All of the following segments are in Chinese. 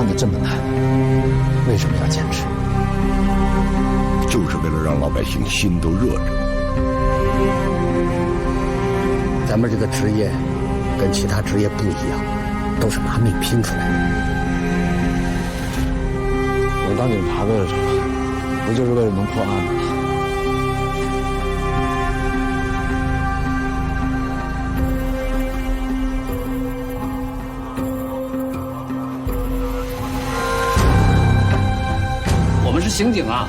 办的这么难，为什么要坚持？就是为了让老百姓心都热着。咱们这个职业跟其他职业不一样，都是拿命拼出来的。我当警察为了什么？不就是为了能破案吗？我们是刑警啊，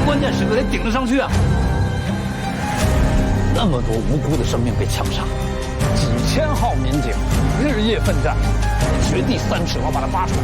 关键时刻得顶得上去啊！那么多无辜的生命被枪杀，几千号民警日夜奋战，掘地3尺，我要把它挖出来。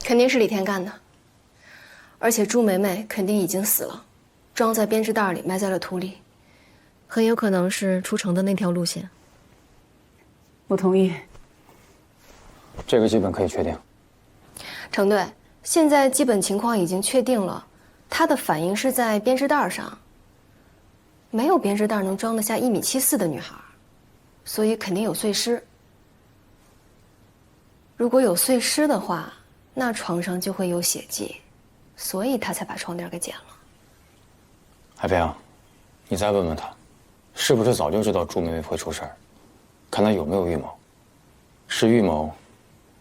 肯定是李天干的，而且朱梅梅肯定已经死了，装在编织袋里埋在了土里，很有可能是出城的那条路线。我同意。这个基本可以确定。程队，现在基本情况已经确定了，他的反应是在编织袋上，没有编织袋能装得下1.74米的女孩，所以肯定有碎尸。如果有碎尸的话，那床上就会有血迹，所以他才把床垫给剪了。海平，你再问问他，是不是早就知道朱梅梅会出事儿？看他有没有预谋，是预谋，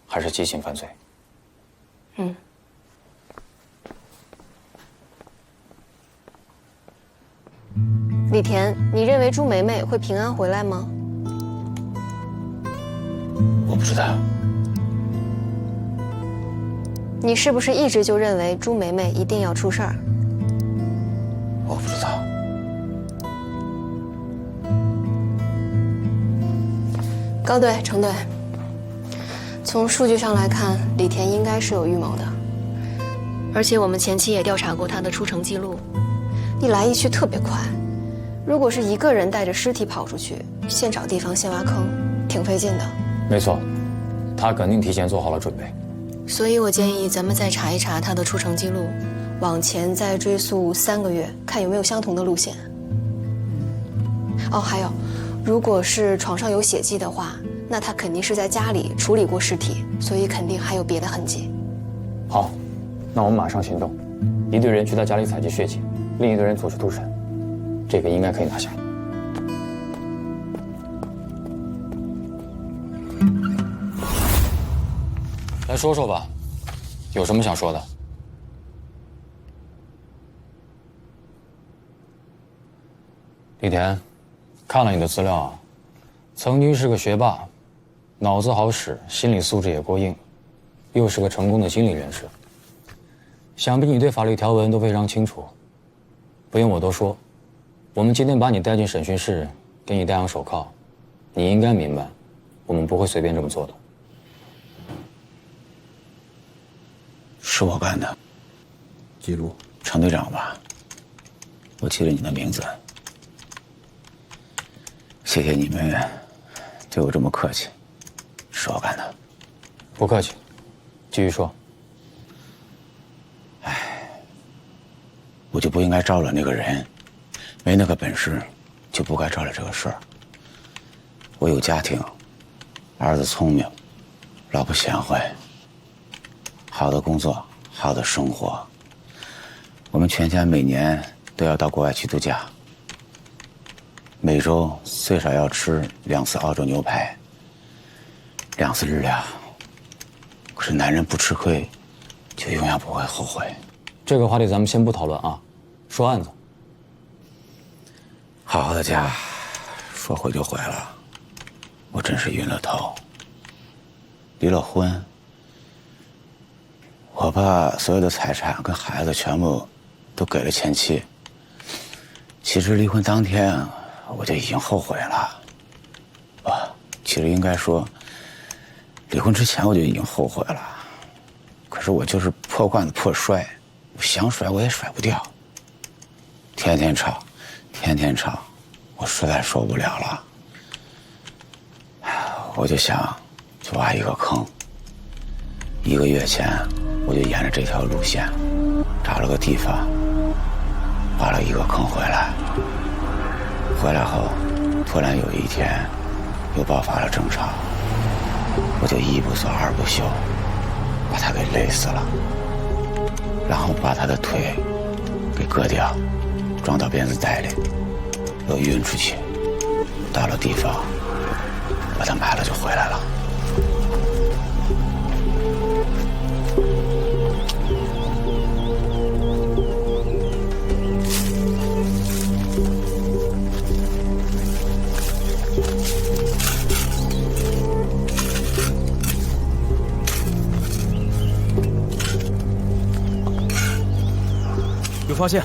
还是激情犯罪？嗯。李田，你认为朱梅梅会平安回来吗？我不知道。你是不是一直就认为朱梅梅一定要出事儿？我不知道。高队、程队，从数据上来看，李田应该是有预谋的，而且我们前期也调查过他的出城记录，一来一去特别快。如果是一个人带着尸体跑出去，现找地方现挖坑，挺费劲的。没错，他肯定提前做好了准备。所以我建议咱们再查一查他的出城记录，往前再追溯3个月，看有没有相同的路线。哦，还有，如果是床上有血迹的话，那他肯定是在家里处理过尸体，所以肯定还有别的痕迹。好，那我们马上行动，一队人去他家里采集血迹，另一队人组织突审，这个应该可以拿下。来说说吧，有什么想说的？李田，看了你的资料啊，曾经是个学霸，脑子好使，心理素质也过硬，又是个成功的经理人士。想必你对法律条文都非常清楚，不用我多说。我们今天把你带进审讯室，给你戴上手铐，你应该明白，我们不会随便这么做的。是我干的，记录程队长吧，我记了你的名字。谢谢你们对我这么客气，是我干的。不客气，继续说。我就不应该招惹那个人，没那个本事，就不该招惹这个事儿。我有家庭，儿子聪明，老婆贤惠，好的工作，好的生活。我们全家每年都要到国外去度假，每周最少要吃2次澳洲牛排，2次日料。可是男人不吃亏，就永远不会后悔。这个话题咱们先不讨论啊，说案子。好好的家，说毁就毁了，我真是晕了头。离了婚，我把所有的财产跟孩子全部都给了前妻。其实离婚当天我就已经后悔了，其实应该说，离婚之前我就已经后悔了，可是我就是破罐子破摔，我想甩我也甩不掉。天天吵，天天吵，我实在受不了了。我就想去挖一个坑。1个月前，我就沿着这条路线找了个地方，挖了一个坑回来。回来后，突然有一天，又爆发了争吵，我就一不做二不休，把他给勒死了，然后把他的腿给割掉，装到编织袋里，又运出去，到了地方，把他埋了就回来了。有发现。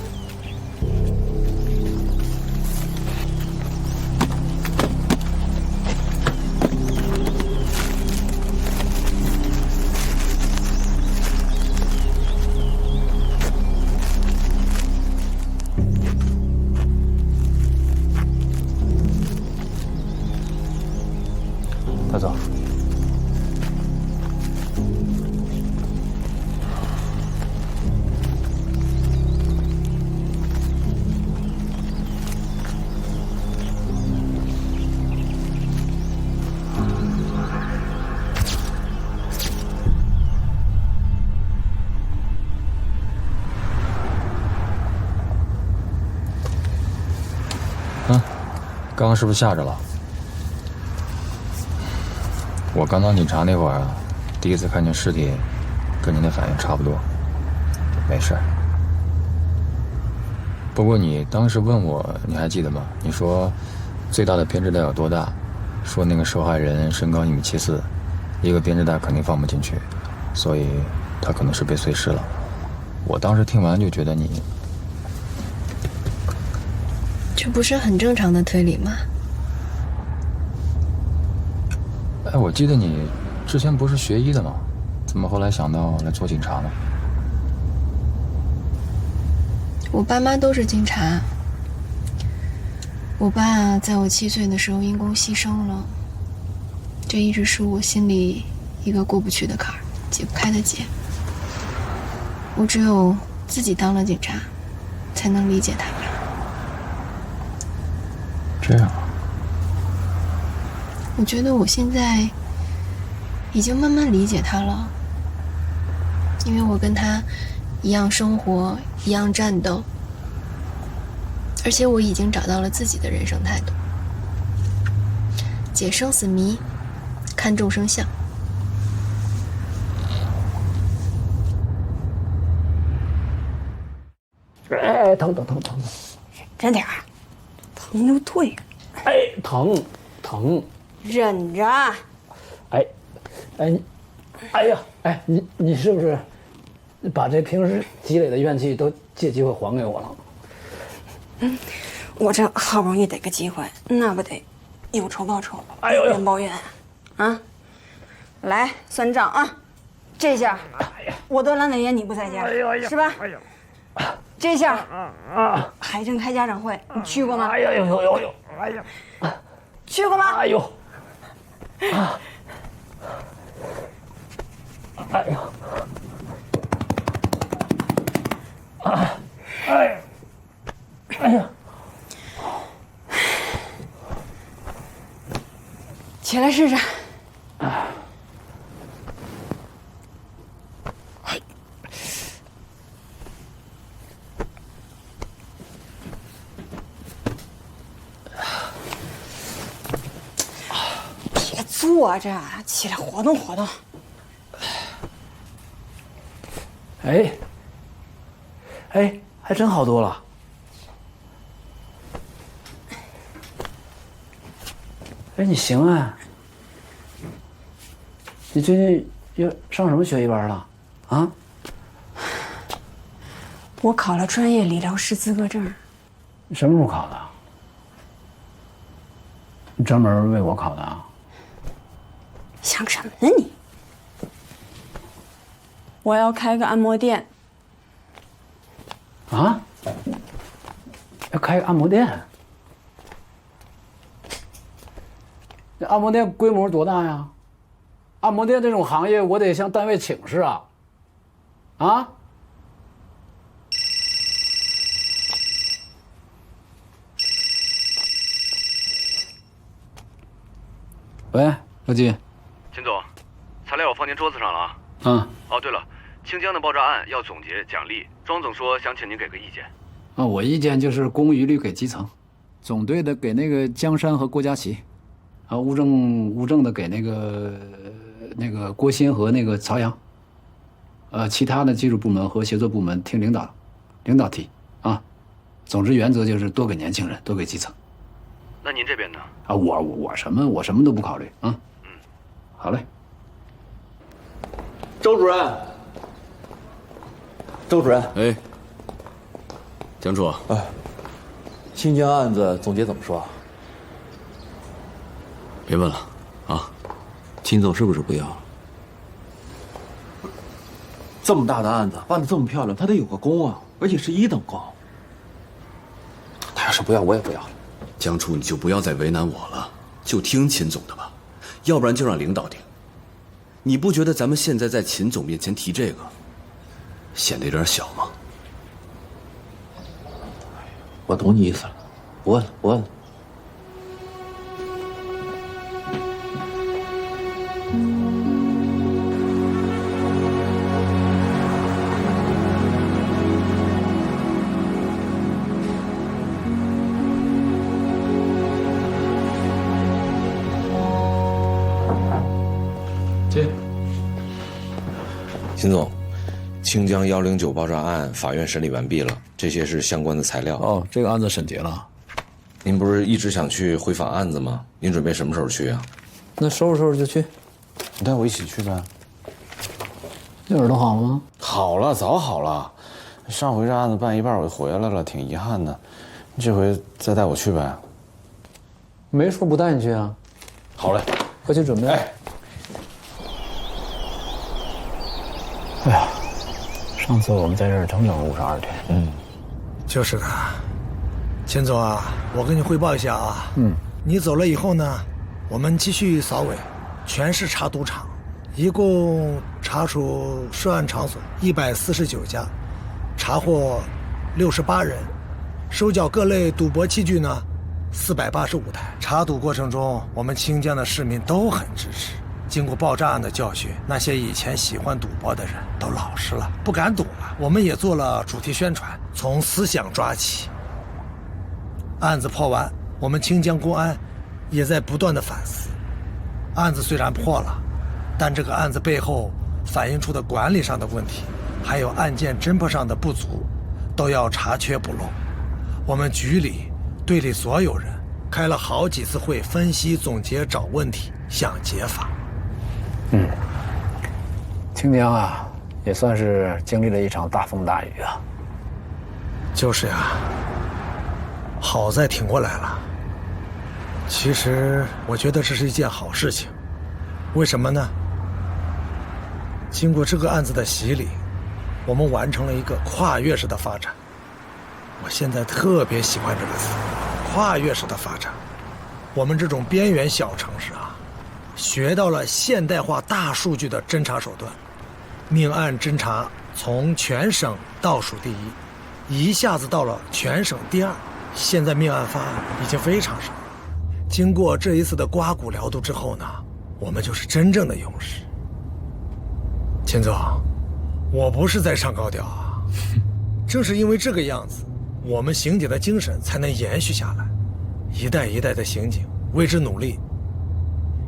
带走。刚刚是不是吓着了？我刚当警察那会儿啊，第一次看见尸体，跟您的反应差不多，没事。不过你当时问我，你还记得吗？你说最大的编织袋有多大？说那个受害人身高1.74米，一个编织袋肯定放不进去，所以他可能是被碎尸了。我当时听完就觉得你。这不是很正常的推理吗？哎，我记得你之前不是学医的吗？怎么后来想到来做警察呢？我爸妈都是警察。我爸在我7岁的时候因公牺牲了，这一直是我心里一个过不去的坎儿，解不开的结。我只有自己当了警察，才能理解他们。这样啊。我觉得我现在已经慢慢理解他了，因为我跟他一样生活，一样战斗，而且我已经找到了自己的人生态度，解生死谜，看众生相。哎，疼！忍点儿，疼就退。哎，疼！忍着。哎，你是不是把这平时积累的怨气都借机会还给我了？我这好不容易得个机会，那不得有仇报仇，有怨报怨啊！来算账啊！这下我得阑尾炎你不在家，是吧？这下海镇开家长会，你去过吗？有，去过吗？起来试试。别坐着，起来活动活动。还真好多了。你行啊！你最近又上什么学艺班了？啊？我考了专业理疗师资格证。你什么时候考的？你专门为我考的啊？想什么呢你？我要开个按摩店。啊？要开个按摩店？这按摩店规模多大呀？按摩店这种行业，我得向单位请示啊。啊？喂，老金。秦总，材料我放您桌子上了啊。啊。哦，对了，清江的爆炸案要总结奖励，庄总说想请您给个意见。啊，我意见就是公益率给基层，总队的给那个江山和郭佳琪，啊，物证的给那个郭鑫和那个曹阳，其他的技术部门和协作部门听领导提啊。总之原则就是多给年轻人，多给基层。那您这边呢？啊，我什么都不考虑啊。嗯，好嘞。周主任，哎，江处，清江案子总结怎么说？别问了，啊，秦总是不是不要了？这么大的案子办得这么漂亮，他得有个功啊，而且是1等功。他要是不要，我也不要了。江处，你就不要再为难我了，就听秦总的吧，要不然就让领导定。你不觉得咱们现在在秦总面前提这个，显得有点小吗？我懂你意思了，不问了。秦总，清江109爆炸案法院审理完毕了，这些是相关的材料。哦，这个案子审结了。您不是一直想去回访案子吗？您准备什么时候去啊？那收拾就去。你带我一起去呗。这耳朵好了吗？好了，早好了。上回这案子办一半我就回来了，挺遗憾的。这回再带我去呗。没说不带你去啊。好嘞，快去准备。哎呀，上次我们在这儿整整52天。就是的，秦总啊，我跟你汇报一下啊。你走了以后呢，我们继续扫尾，全市查赌场，一共查处涉案场所149家，查获68人，收缴各类赌博器具呢485台。查赌过程中，我们清江的市民都很支持。经过爆炸案的教训，那些以前喜欢赌博的人都老实了，不敢赌了。我们也做了主题宣传，从思想抓起。案子破完，我们清江公安也在不断的反思。案子虽然破了，但这个案子背后反映出的管理上的问题，还有案件侦破上的不足，都要查缺补漏。我们局里、队里所有人开了好几次会，分析总结，找问题，想解法。清江啊，也算是经历了一场大风大雨啊。就是呀，好在挺过来了。其实我觉得这是一件好事情，为什么呢？经过这个案子的洗礼，我们完成了一个跨越式的发展。我现在特别喜欢这个词，跨越式的发展。我们这种边缘小城市啊，学到了现代化大数据的侦查手段，命案侦查从全省倒数第一，一下子到了全省第2。现在命案发案已经非常少了。经过这一次的刮骨疗毒之后呢，我们就是真正的勇士。秦总，我不是在上高调啊，正是因为这个样子，我们刑警的精神才能延续下来，一代一代的刑警为之努力，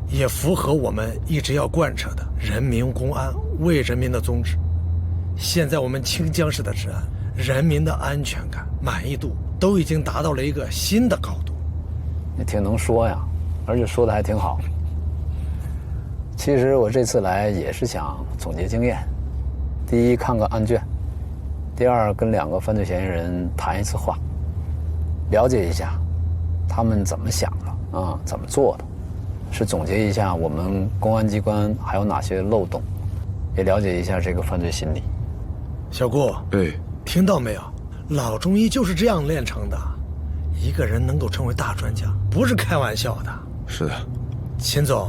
也符合我们一直要贯彻的人民公安为人民的宗旨。现在我们清江市的治安、人民的安全感、满意度都已经达到了一个新的高度。你挺能说呀，而且说的还挺好。其实我这次来也是想总结经验，第一看个案卷，第二跟2个犯罪嫌疑人谈一次话，了解一下他们怎么想的啊，怎么做的，是总结一下我们公安机关还有哪些漏洞，也了解一下这个犯罪心理。小顾，听到没有？老中医就是这样练成的。一个人能够成为大专家，不是开玩笑的。是的，秦总，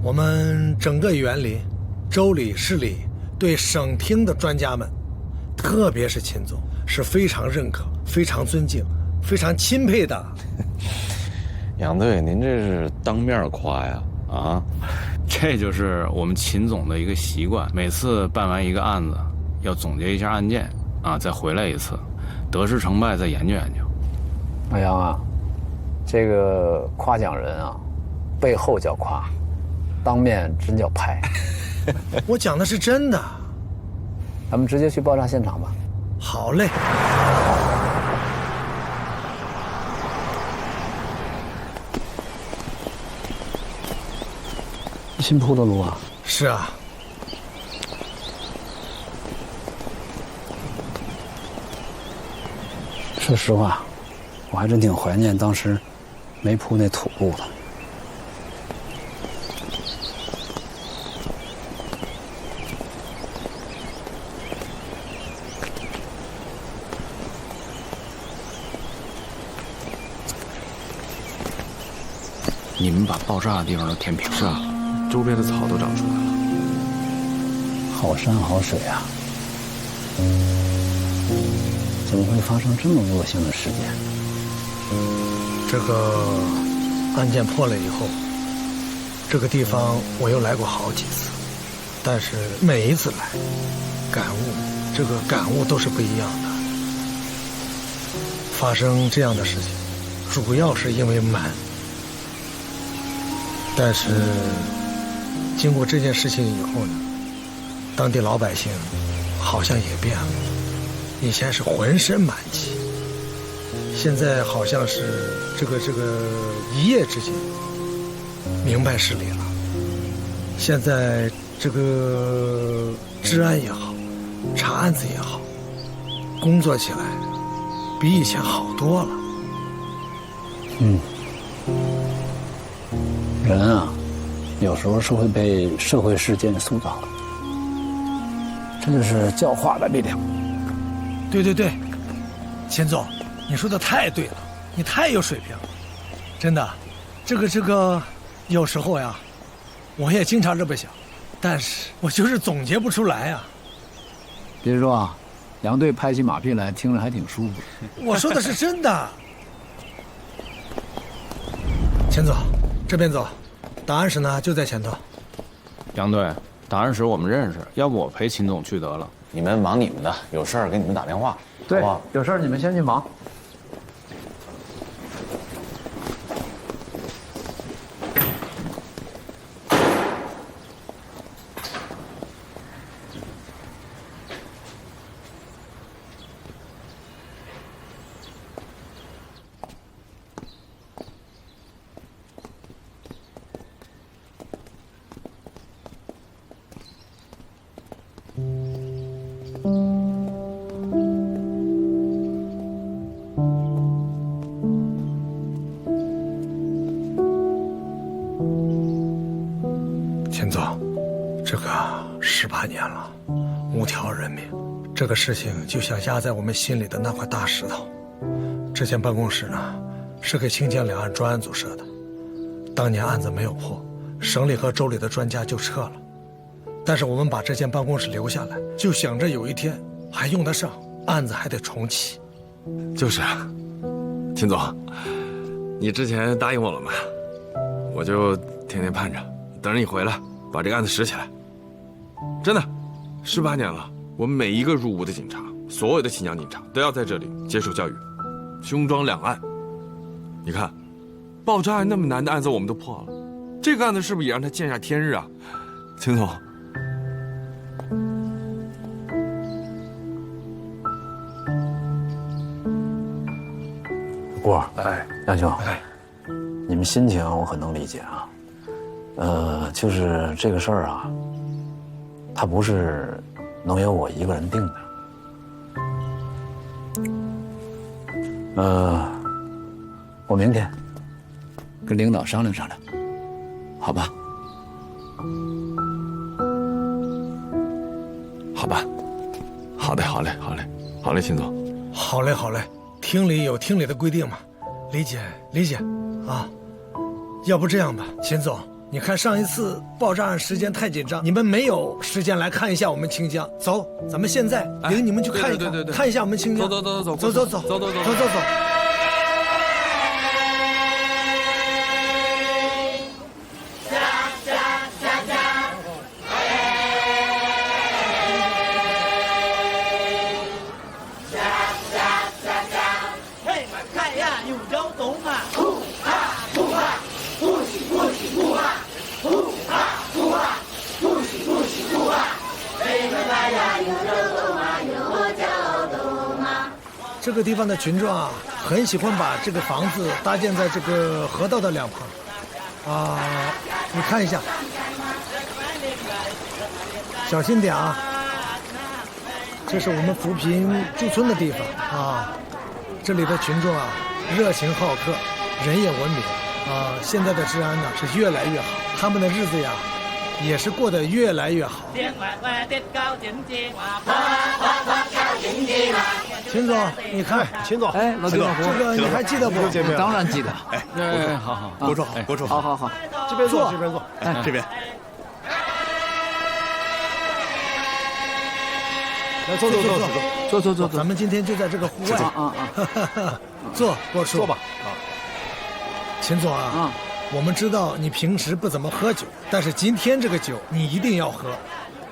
我们整个园林、州里、市里对省厅的专家们，特别是秦总，是非常认可、非常尊敬、非常钦佩的。杨队，您这是当面夸呀？啊，这就是我们秦总的一个习惯，每次办完一个案子，要总结一下案件啊，再回来一次，得失成败再研究研究。老杨啊，这个夸奖人啊，背后叫夸，当面真叫拍。我讲的是真的。咱们直接去爆炸现场吧。好嘞。新铺的路啊？是啊。说实话，我还真挺怀念当时没铺那土路的。你们把爆炸的地方都填平了。是啊，周边的草都长出来了。好山好水啊，怎么会发生这么恶性的事件？这个案件破了以后，这个地方我又来过好几次，但是每一次来，这个感悟都是不一样的。发生这样的事情，主要是因为瞒。但是经过这件事情以后呢，当地老百姓好像也变了，以前是浑身满气，现在好像是这个一夜之间明白事理了。现在这个治安也好，查案子也好，工作起来比以前好多了。人啊，有时候是会被社会事件塑造的，这就是教化的力量。对，钱总，你说的太对了，你太有水平了，真的。这个，有时候呀，我也经常这么想，但是我就是总结不出来呀。别说啊，杨队拍起马屁来，听着还挺舒服。我说的是真的。钱总。这边走，档案室呢就在前头。杨队，档案室我们认识，要不我陪秦总去得了。你们忙你们的，有事儿给你们打电话。对，好不好？有事儿你们先去忙。钱总，这个18年了，5条人命，这个事情就像压在我们心里的那块大石头。这间办公室呢，是给清江两岸专案组设的。当年案子没有破，省里和州里的专家就撤了。但是我们把这间办公室留下来，就想着有一天还用得上，案子还得重启。就是啊，秦总，你之前答应我了嘛，我就天天盼着，等着你回来，把这个案子拾起来。真的，18年了，我们每一个入伍的警察，所有的新疆警察都要在这里接受教育，胸装两岸。你看，爆炸案那么难的案子我们都破了，这个案子是不是也让他见下天日啊？秦总。郭儿，杨兄，你们心情我很能理解啊。就是这个事儿啊，它不是能由我一个人定的。我明天跟领导商量商量，好吧，好吧，好的，好嘞，好嘞，好嘞，秦总。好嘞，好嘞，厅里有厅里的规定嘛，理解理解啊。要不这样吧，秦总，你看上一次爆炸案时间太紧张，你们没有时间来看一下我们清江。走，咱们现在领你们去看一看，看一下我们清江。走，这个地方的群众啊，很喜欢把这个房子搭建在这个河道的两旁，啊，你看一下，小心点啊！这是我们扶贫驻村的地方啊，这里的群众啊，热情好客，人也文明啊，现在的治安呢是越来越好，他们的日子呀，也是过得越来越好。秦总，你看，秦总，哎，老丁，这个你还记得不？当然记得。哎，好，郭处好，郭处好，好，这边坐，这边坐，哎，这边。来，坐，咱们今天就在这个户外坐，郭处，坐吧。秦总啊，我们知道你平时不怎么喝酒，但是今天这个酒你一定要喝，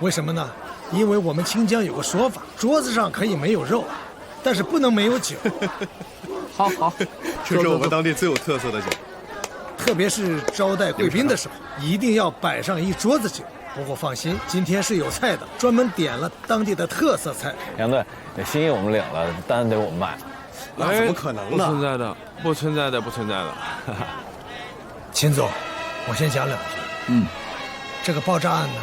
为什么呢？因为我们清江有个说法，桌子上可以没有肉，但是不能没有酒。好，这是我们当地最有特色的酒，特别是招待贵宾的时候，一定要摆上一桌子酒。不过放心，今天是有菜的，专门点了当地的特色菜。杨队，心意我们领了，单得我们买。那怎么可能呢？不存在的，不存在的，不存在的。秦总，我先讲两句。这个爆炸案呢，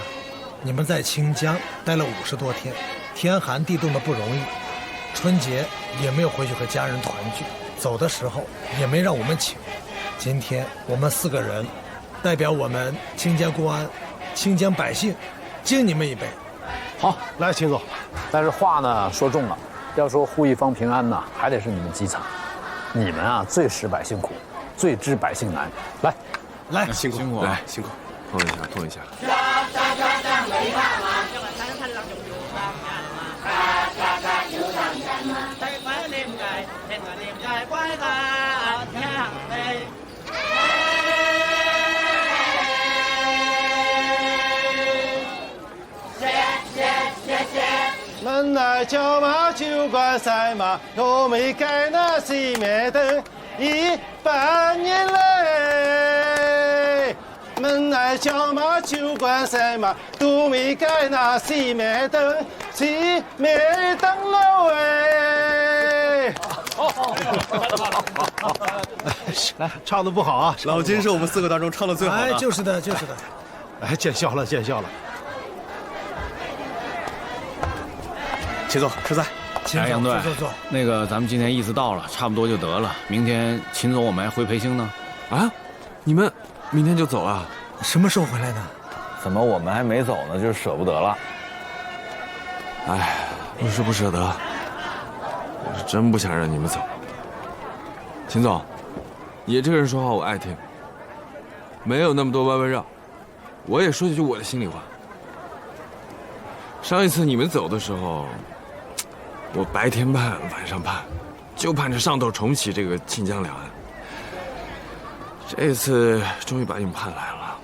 你们在清江待了50多天，天寒地冻的不容易，春节也没有回去和家人团聚，走的时候也没让我们请。今天我们4个人，代表我们清江公安、清江百姓，敬你们一杯。好，来，秦总，但是话呢说重了，要说护一方平安呢，还得是你们基层，你们啊最识百姓苦，最知百姓难。来，辛苦，来，辛苦，碰一下。门来敲马，酒馆赛马，都没盖那熄灭灯，100年来。门来敲马，酒馆赛马，都没盖那熄灭灯，熄灭灯笼哎。来，唱的不好啊！老金是我们4个当中唱的最好的。哎，就是的。哎，见笑了。秦总，吃菜。哎，杨队，坐。那个，咱们今天意思到了，差不多就得了。明天秦总我们还回培兴呢。啊，你们明天就走啊？什么时候回来的？怎么我们还没走呢，就舍不得了？哎，不是不舍得，我是真不想让你们走。秦总，你这个人说话我爱听，没有那么多弯弯绕。我也说几句我的心里话。上一次你们走的时候，我白天盼，晚上盼，就盼着上头重启这个清江两岸。这次终于把你们盼来了，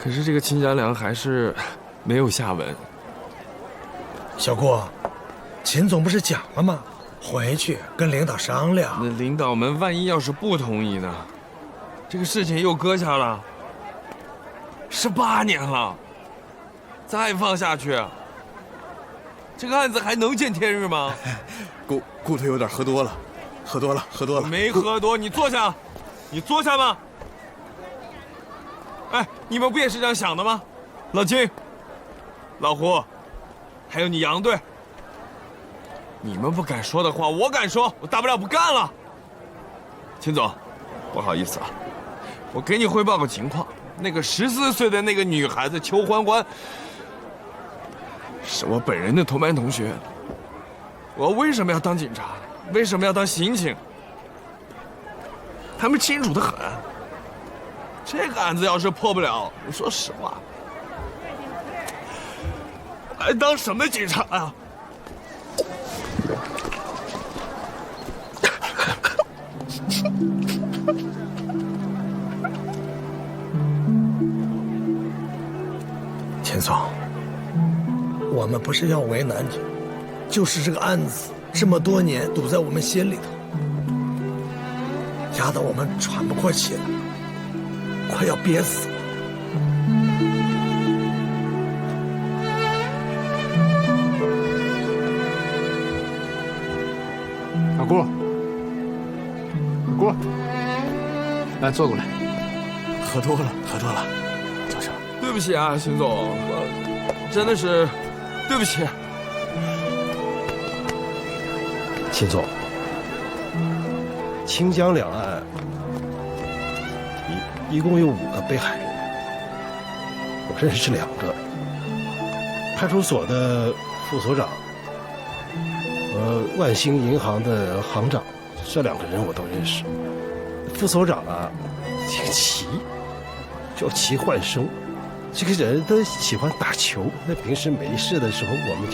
可是这个清江两岸还是没有下文。小郭，秦总不是讲了吗？回去跟领导商量。那领导们万一要是不同意呢？这个事情又搁下了18年了。再放下去，这个案子还能见天日吗？顾头有点喝多了。没喝多，你坐下，吗？哎，你们不也是这样想的吗？老金、老胡，还有你杨队，你们不敢说的话，我敢说，我大不了不干了。秦总，不好意思啊，我给你汇报个情况，那个14岁的那个女孩子邱欢欢，是我本人的同班同学。我为什么要当警察？为什么要当刑警？他们清楚得很。这个案子要是破不了，我说实话，还当什么警察啊？钱总，我们不是要为难你，就是这个案子这么多年堵在我们心里头，压得我们喘不过气来，快要憋死了。小郭，小郭，来坐过来。喝多了，喝多了，坐上。对不起啊，邢总，我真的是对不起。秦总，清江两岸一共有5个被害人，我认识2个，派出所的副所长和万兴银行的行长，这2个人我都认识。副所长啊，姓齐，叫齐焕生，这个人他喜欢打球，那平时没事的时候，我们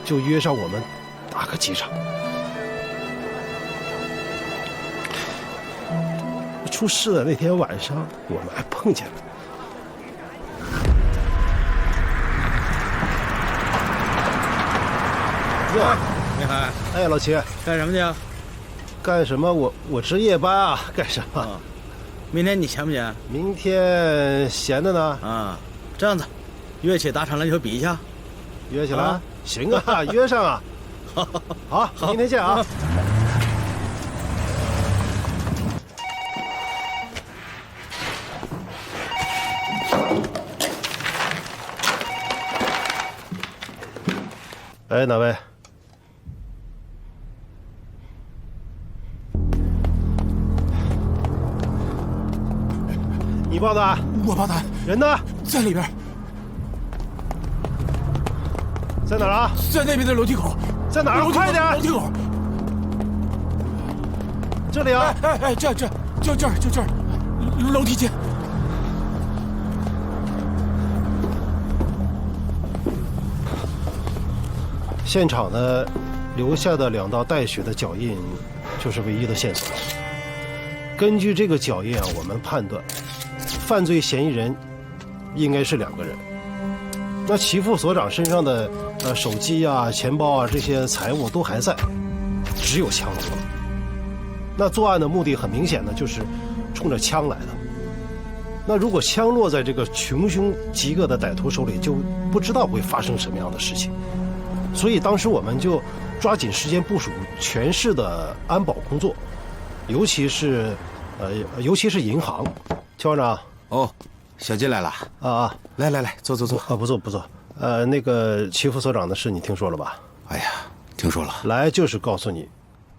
就约上我们打个几场。出事的那天晚上，我们还碰见了。哟，你好，哎，老齐，干什么去啊？干什么？我值夜班啊，干什么？明天你闲不闲？明天闲的呢。啊，这样子，约起打场篮球比一下。约起来？行啊，约上啊。好，明天见啊。哎，哪位？你报的案？我报的案。人呢？在里边。在哪儿啊？在那边的楼梯口。在哪儿？快点！楼梯口。这里啊！哎，就这儿，楼梯间。现场呢，留下的2道带血的脚印，就是唯一的线索。根据这个脚印啊，我们判断，犯罪嫌疑人应该是2个人。那齐副所长身上的手机啊、钱包啊这些财物都还在，只有枪了。那作案的目的很明显的就是冲着枪来的。那如果枪落在这个穷凶极恶的歹徒手里，就不知道会发生什么样的事情。所以当时我们就抓紧时间部署全市的安保工作，尤其是银行。邱校长，哦，小金来了啊！来，坐。啊，不坐。那个齐副所长的事你听说了吧？哎呀，听说了。来就是告诉你，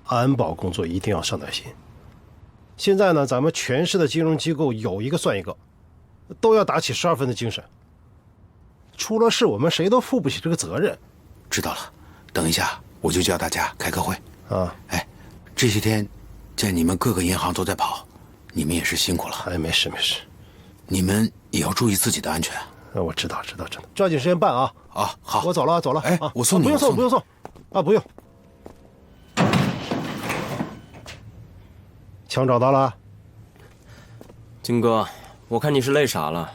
安保工作一定要上点心。现在呢，咱们全市的金融机构有一个算一个，都要打起12分的精神。出了事，我们谁都负不起这个责任。知道了，等一下我就叫大家开个会啊！哎，这些天见你们各个银行都在跑，你们也是辛苦了。哎，没事，你们也要注意自己的安全。我知道，抓紧时间办啊！啊，好，我走了。哎，我送你，不用送，啊，不用。枪找到了？金哥，我看你是累傻了，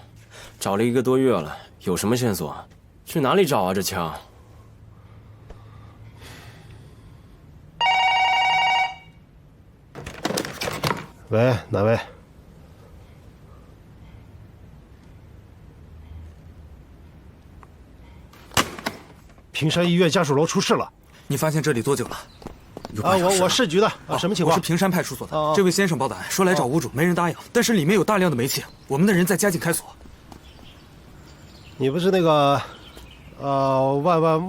找了1个多月了，有什么线索？去哪里找啊？这枪？喂，哪位？平山医院家属楼出事了。你发现这里多久了？啊，我市局的啊，什么情况？我是平山派出所的。这位先生报的案，说来找屋主，没人答应，但是里面有大量的煤气，我们的人在加紧开锁。你不是那个，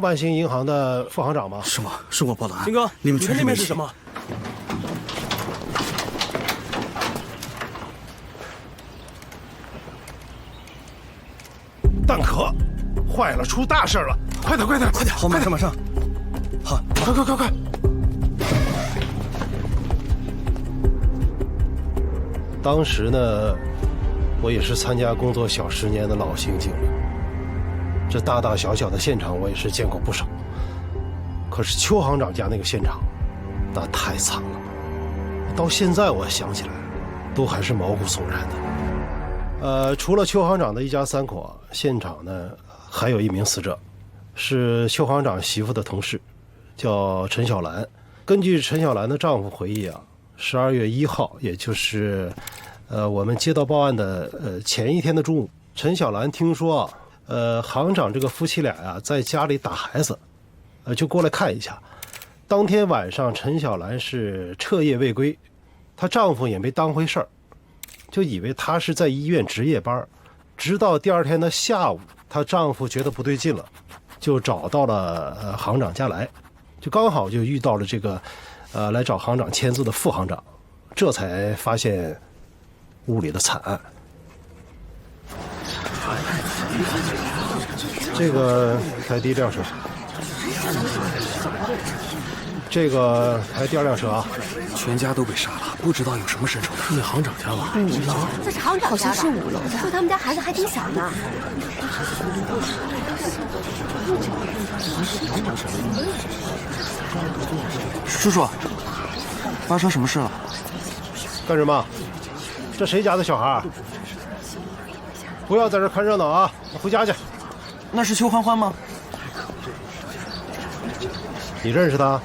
万兴银行的副行长吗？是吗？是我报的案。金哥，你们看那边是什么？弹壳，坏了，出大事了！快点，快点，快点！好，马上，马上。好，快！当时呢，我也是参加工作小10年的老刑警了，这大大小小的现场我也是见过不少。可是邱行长家那个现场，那太惨了，到现在我想起来，都还是毛骨悚然的。除了邱行长的一家3口，现场呢还有一名死者，是邱行长媳妇的同事，叫陈小兰。根据陈小兰的丈夫回忆啊，12月1号，也就是我们接到报案的前一天的中午，陈小兰听说行长这个夫妻俩呀在家里打孩子，就过来看一下。当天晚上，陈小兰是彻夜未归，她丈夫也没当回事儿，就以为她是在医院值夜班。直到第2天的下午，她丈夫觉得不对劲了，就找到了行长家来，就刚好就遇到了这个来找行长签字的副行长，这才发现屋里的惨案。这个排第1辆车，这个排第2辆车啊。全家都被杀了，不知道有什么身手。那行长家吧？这是行长家吧？好像是5楼的，说他们家孩子还挺小呢。叔叔，发生什么事了？干什么？这谁家的小孩？不要在这看热闹啊！回家去。那是邱欢欢吗？你认识他？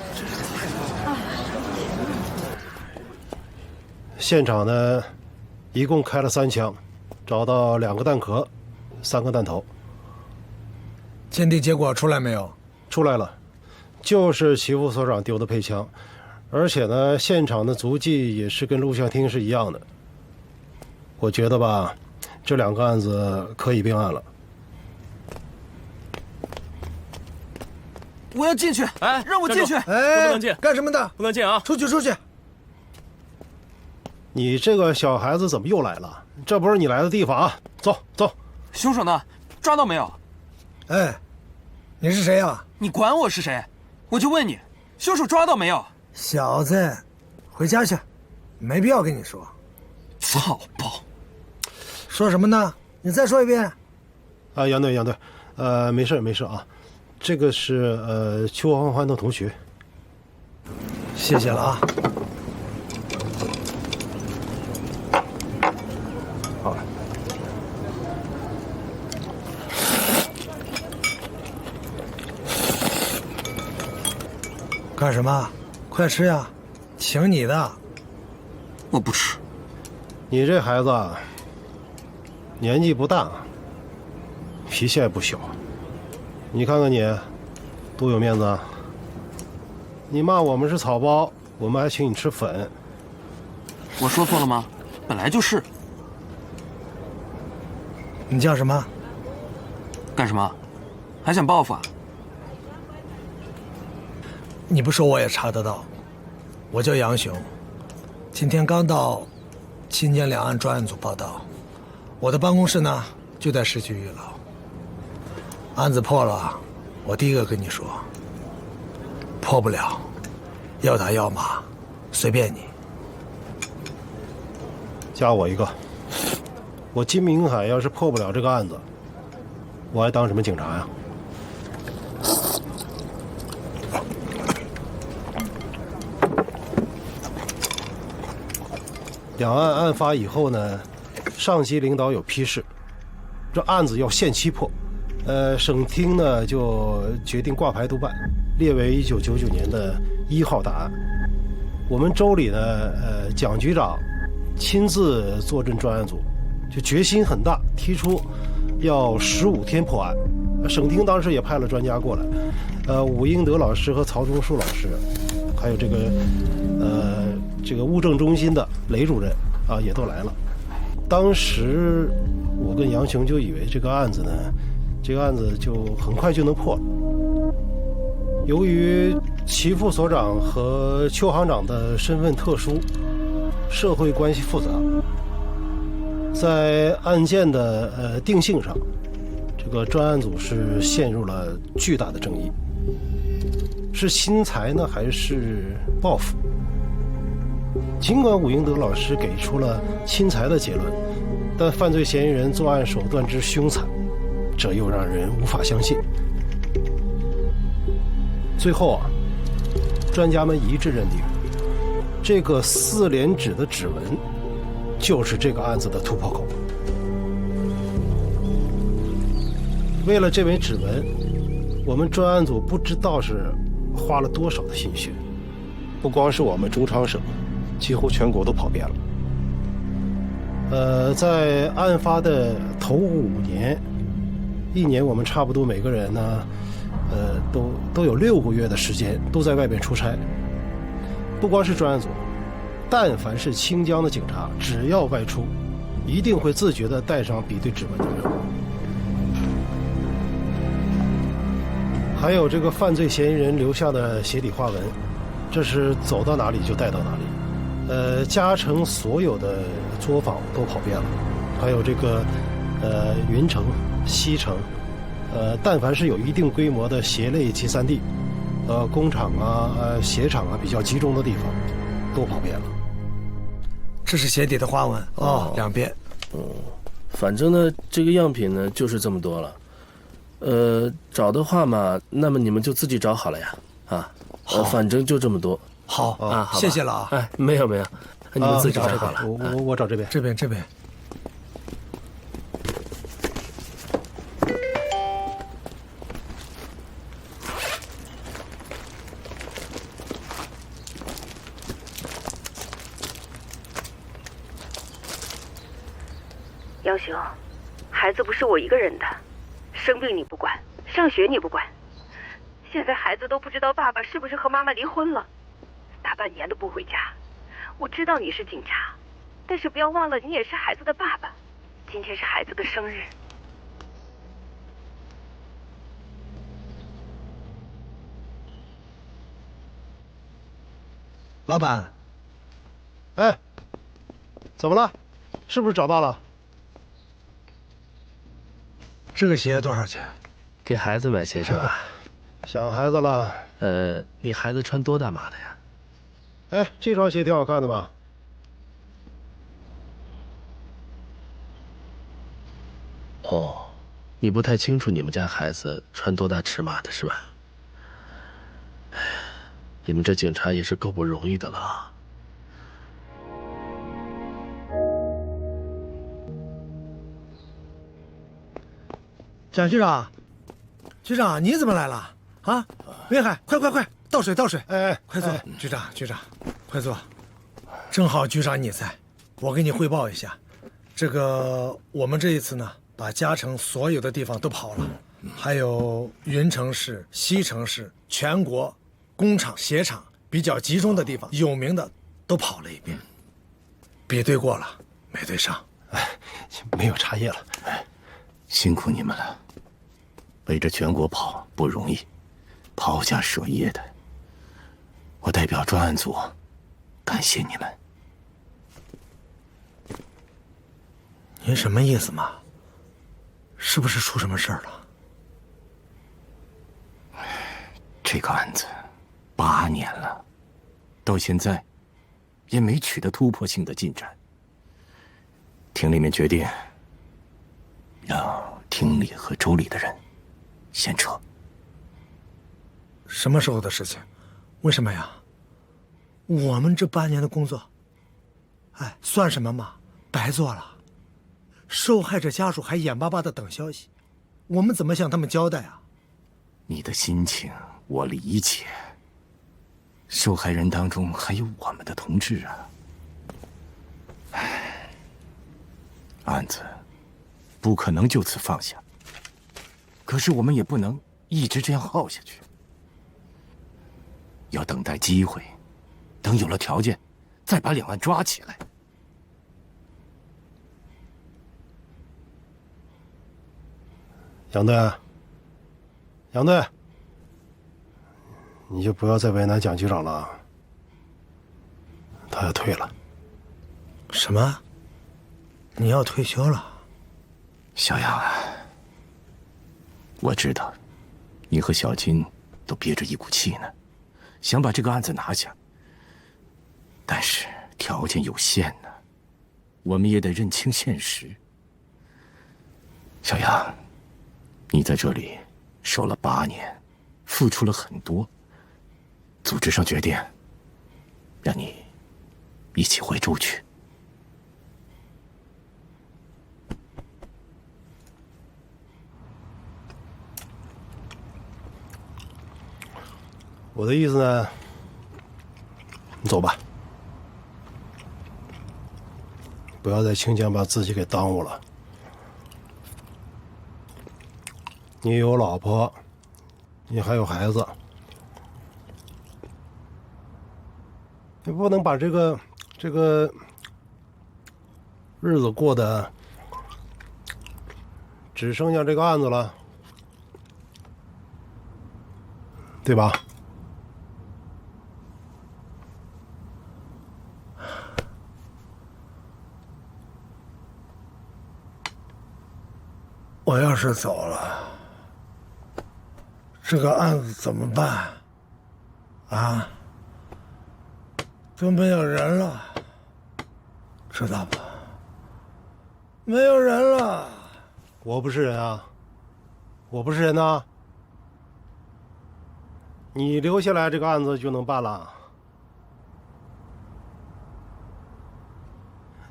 现场呢，一共开了3枪，找到2个弹壳，3个弹头。鉴定结果出来没有？出来了，就是齐副所长丢的配枪，而且呢，现场的足迹也是跟录像厅是一样的。我觉得吧，这2个案子可以并案了。我要进去！哎，让我进去！哎，不能进，干什么的？不能进啊！出去！你这个小孩子怎么又来了？这不是你来的地方啊！走。凶手呢？抓到没有？哎，你是谁呀？你管我是谁？我就问你，凶手抓到没有？小子，回家去，没必要跟你说。草包！说什么呢？你再说一遍。啊，杨队，没事啊。这个是邱欢欢的同学。谢谢了啊。好。干什么？快吃呀，请你的。我不吃。你这孩子年纪不大，脾气也不小。你看看你，多有面子啊！你骂我们是草包，我们还请你吃粉。我说错了吗？本来就是。你叫什么？干什么？还想报复啊？你不说我也查得到。我叫杨雄，今天刚到青江两岸专案组报道。我的办公室呢就在市区1楼。案子破了，我第一个跟你说。破不了，要打要骂，随便你。加我一个。我金明海要是破不了这个案子，我还当什么警察呀？两岸案发以后呢，上级领导有批示，这案子要限期破。省厅呢就决定挂牌督办，列为1999年的1号大案。我们州里呢，蒋局长亲自坐镇专案组，就决心很大，提出要15天破案。省厅当时也派了专家过来，武英德老师和曹忠树老师，还有这个物证中心的雷主任啊，也都来了。当时我跟杨雄就以为这个案子就很快就能破了。由于齐副所长和邱行长的身份特殊，社会关系复杂，在案件的定性上，这这个专案组是陷入了巨大的争议，是侵财呢，还是报复？尽管武英德老师给出了侵财的结论，但犯罪嫌疑人作案手段之凶残，这又让人无法相信。最后啊，专家们一致认定，这个4连指的指纹就是这个案子的突破口。为了这枚指纹，我们专案组不知道是花了多少的心血，不光是我们中长省，几乎全国都跑遍了。在案发的头5年，1年我们差不多每个人呢，都有6个月的时间都在外边出差。不光是专案组，但凡是清江的警察，只要外出，一定会自觉地带上比对指纹的任务。还有这个犯罪嫌疑人留下的鞋底花纹，这是走到哪里就带到哪里。嘉诚所有的作坊都跑遍了，还有这个云城、西城，但凡是有一定规模的鞋类集散地，工厂啊、鞋厂啊比较集中的地方，都跑遍了。这是鞋底的花纹哦，2边。反正呢，这个样品呢就是这么多了。找的话嘛，那么你们就自己找好了呀，啊，反正就这么多。好啊，好谢谢了啊。哎，没有，你们自己找好了。我找这边，这边。杨雄，孩子不是我一个人的。生病你不管，上学你不管，现在孩子都不知道爸爸是不是和妈妈离婚了，大半年都不回家。我知道你是警察，但是不要忘了你也是孩子的爸爸。今天是孩子的生日。老板，哎，怎么了？是不是找到了？这个鞋多少钱？给孩子买鞋是吧？想孩子了。你孩子穿多大码的呀？哎，这双鞋挺好看的吧？哦，你不太清楚你们家孩子穿多大尺码的是吧？哎呀，你们这警察也是够不容易的了。蒋局长，局长你怎么来了啊？威海，快，倒水！哎，快坐，局长，快坐。正好局长你在，我给你汇报一下，这个我们这一次呢，把嘉诚所有的地方都跑了，还有云城市、西城市，全国工厂、鞋厂比较集中的地方，有名的都跑了一遍，比对过了，没对上，哎，没有茶叶了，哎，辛苦你们了。围着全国跑不容易，抛家舍业的，我代表专案组感谢你们。您什么意思嘛？是不是出什么事儿了？这个案子8年了，到现在也没取得突破性的进展。厅里面决定让厅里和州里的人先撤。什么时候的事情？为什么呀？我们这8年的工作，哎，算什么嘛？白做了。受害者家属还眼巴巴的等消息，我们怎么向他们交代啊？你的心情我理解。受害人当中还有我们的同志啊。唉，案子不可能就此放下。可是我们也不能一直这样耗下去，要等待机会，等有了条件，再把两岸抓起来。杨队，你就不要再为难蒋局长了，他要退了。什么？你要退休了？小杨啊，我知道，你和小金都憋着一股气呢，想把这个案子拿下。但是条件有限呢，我们也得认清现实。小杨，你在这里守了8年，付出了很多。组织上决定，让你一起回州去。我的意思呢，你走吧，不要在清江把自己给耽误了。你有老婆，你还有孩子，你不能把这个日子过得只剩下这个案子了，对吧？我要是走了，这个案子怎么办？啊？就没有人了，知道吧？没有人了。我不是人啊，我不是人呐。你留下来，这个案子就能办了。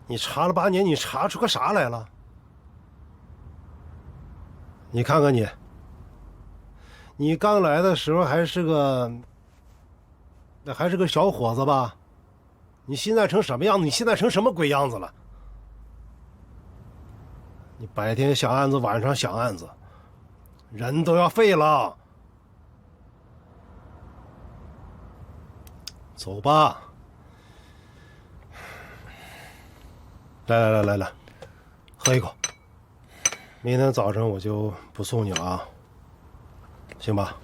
你查了8年，你查出个啥来了？你看看你，你刚来的时候还是个小伙子吧？你现在成什么样子？你现在成什么鬼样子了？你白天想案子，晚上想案子，人都要废了。走吧，来，喝一口。明天早晨我就不送你了啊，行吧？